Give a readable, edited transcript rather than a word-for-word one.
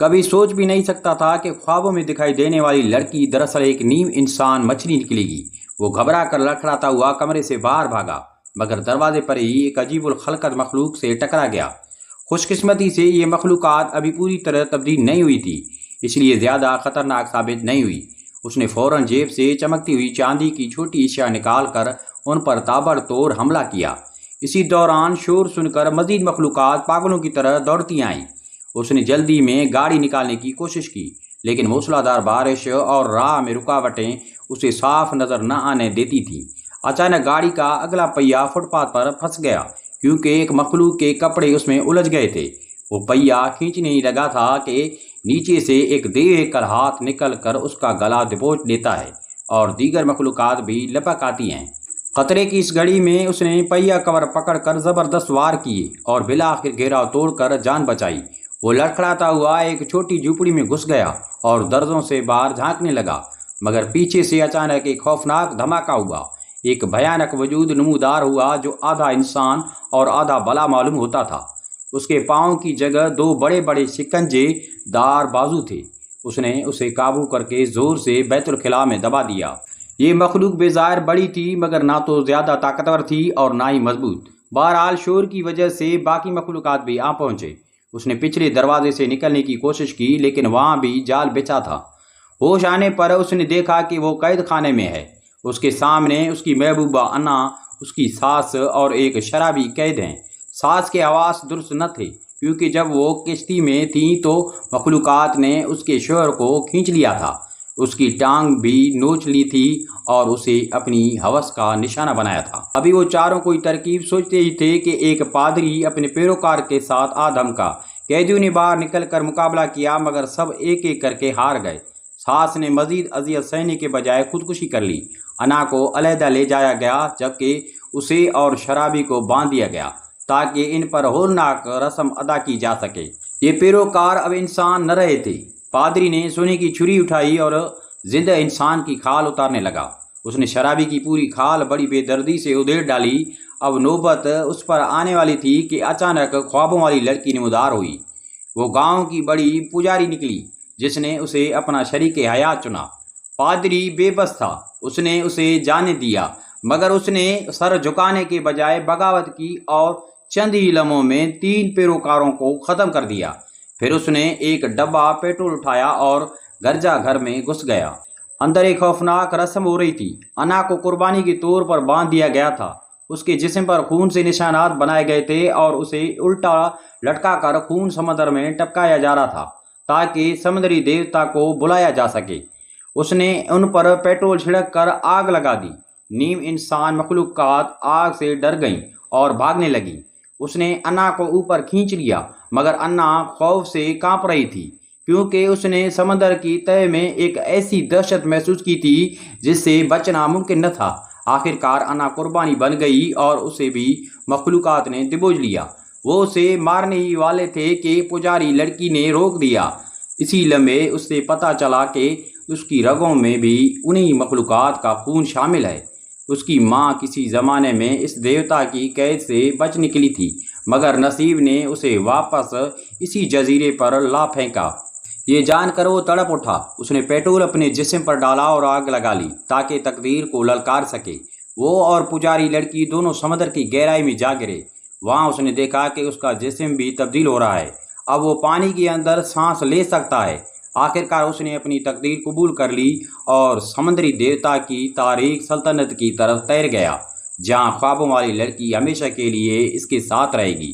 کبھی سوچ بھی نہیں سکتا تھا کہ خوابوں میں دکھائی دینے والی لڑکی دراصل ایک نیم انسان مچھلی نکلے گی۔ وہ گھبرا کر لڑکھڑاتا ہوا کمرے سے باہر بھاگا، مگر دروازے پر ہی ایک عجیب الخلقت مخلوق سے ٹکرا گیا۔ خوش قسمتی سے یہ مخلوقات ابھی پوری طرح تبدیل نہیں ہوئی تھی، اس لیے زیادہ خطرناک ثابت نہیں ہوئی۔ اس نے فوراً جیب سے چمکتی ہوئی چاندی کی چھوٹی اشیاء نکال کر ان پر تابڑ توڑ حملہ کیا۔ اسی دوران شور سن کر مزید مخلوقات پاگلوں کی طرح دوڑتی آئیں۔ اس نے جلدی میں گاڑی نکالنے کی کوشش کی، لیکن موسلا دھار بارش اور راہ میں رکاوٹیں اسے صاف نظر نہ آنے دیتی تھیں۔ اچانک گاڑی کا اگلا پہیہ فٹ پاتھ پر پھنس گیا، کیونکہ ایک مخلوق کے کپڑے اس میں الجھ گئے تھے۔ وہ پہیہ کھینچنے ہی لگا تھا کہ نیچے سے ایک دیوے کا ہاتھ نکل کر اس کا گلا دبوچ لیتا ہے اور دیگر مخلوقات بھی لپک آتی ہیں۔ خطرے کی اس گھڑی میں اس نے پہیہ کور پکڑ کر زبردست وار کیے اور بالآخر گھیراؤ توڑ کر جان بچائی۔ وہ لڑکھڑاتا ہوا ایک چھوٹی جھوپڑی میں گھس گیا اور درزوں سے باہر جھانکنے لگا، مگر پیچھے سے اچانک ایک خوفناک دھماکہ ہوا۔ ایک بھیانک وجود نمودار ہوا جو آدھا انسان اور آدھا بلا معلوم ہوتا تھا۔ اس کے پاؤں کی جگہ دو بڑے بڑے شکنجے دار بازو تھے۔ اس نے اسے قابو کر کے زور سے بیت الخلاء میں دبا دیا۔ یہ مخلوق بظاہر بڑی تھی، مگر نہ تو زیادہ طاقتور تھی اور نہ ہی مضبوط۔ بہرحال شور کی وجہ سے باقی مخلوقات بھی آ پہنچے۔ اس نے پچھلے دروازے سے نکلنے کی کوشش کی، لیکن وہاں بھی جال بچھا تھا۔ ہوش آنے پر اس نے دیکھا کہ وہ قید خانے میں ہے۔ اس کے سامنے اس کی محبوبہ انا، اس کی ساس اور ایک شرابی قید ہیں۔ ساس کے حواس درست نہ تھے، کیونکہ جب وہ کشتی میں تھیں تو مخلوقات نے اس کے شوہر کو کھینچ لیا تھا، اس کی ٹانگ بھی نوچ لی تھی اور اسے اپنی ہوس کا نشانہ بنایا تھا۔ ابھی وہ چاروں کوئی ترکیب سوچتے ہی تھے کہ ایک پادری اپنے پیروکار کے ساتھ آ دھمکا۔ قیدیوں نے باہر نکل کر مقابلہ کیا، مگر سب ایک ایک کر کے ہار گئے۔ ساس نے مزید اذیت سہنے کے بجائے خودکشی کر لی۔ انا کو علیحدہ لے جایا گیا، جبکہ اسے اور شرابی کو باندھ دیا گیا تاکہ ان پر ہولناک رسم ادا کی جا سکے۔ یہ پیروکار اب انسان نہ رہے تھے۔ پادری نے سونے کی چھری اٹھائی اور زندہ انسان کی کھال اتارنے لگا۔ اس نے شرابی کی پوری کھال بڑی بے دردی سے ادھیڑ ڈالی۔ اب نوبت اس پر آنے والی تھی کہ اچانک خوابوں والی لڑکی نمودار ہوئی۔ وہ گاؤں کی بڑی پجاری نکلی، جس نے اسے اپنا شریک حیات چنا۔ پادری بے بس تھا، اس نے اسے جانے دیا، مگر اس نے سر جھکانے کے بجائے بغاوت کی اور چند ہی لمحوں میں 3 پیروکاروں کو ختم کر دیا۔ پھر اس نے ایک ڈبہ پیٹرول اٹھایا اور گرجا گھر میں گھس گیا۔ اندر ایک خوفناک رسم ہو رہی تھی۔ انا کو قربانی کے طور پر باندھ دیا گیا تھا۔ اس کے جسم پر خون سے نشانات بنائے گئے تھے اور اسے الٹا لٹکا کر خون سمندر میں ٹپکایا جا رہا تھا تاکہ سمندری دیوتا کو بلایا جا سکے۔ اس نے ان پر پیٹرول چھڑک کر آگ لگا دی۔ نیم انسان مخلوقات آگ سے ڈر گئیں اور بھاگنے لگیں۔ اس نے انا کو اوپر کھینچ لیا، مگر انا خوف سے کانپ رہی تھی، کیونکہ اس نے سمندر کی تہہ میں ایک ایسی دہشت محسوس کی تھی جس سے بچنا ممکن نہ تھا۔ آخرکار انا قربانی بن گئی اور اسے بھی مخلوقات نے دبوچ لیا۔ وہ اسے مارنے ہی والے تھے کہ پجاری لڑکی نے روک دیا۔ اسی لمحے اس سے پتہ چلا کہ اس کی رگوں میں بھی انہی مخلوقات کا خون شامل ہے۔ اس کی ماں کسی زمانے میں اس دیوتا کی قید سے بچ نکلی تھی، مگر نصیب نے اسے واپس اسی جزیرے پر لا پھینکا۔ یہ جان کر وہ تڑپ اٹھا۔ اس نے پیٹرول اپنے جسم پر ڈالا اور آگ لگا لی تاکہ تقدیر کو للکار سکے۔ وہ اور پجاری لڑکی دونوں سمندر کی گہرائی میں جا گرے۔ وہاں اس نے دیکھا کہ اس کا جسم بھی تبدیل ہو رہا ہے۔ اب وہ پانی کے اندر سانس لے سکتا ہے۔ آخرکار اس نے اپنی تقدیر قبول کر لی اور سمندری دیوتا کی تاریک سلطنت کی طرف تیر گیا، جہاں خوابوں والی لڑکی ہمیشہ کے لیے اس کے ساتھ رہے گی۔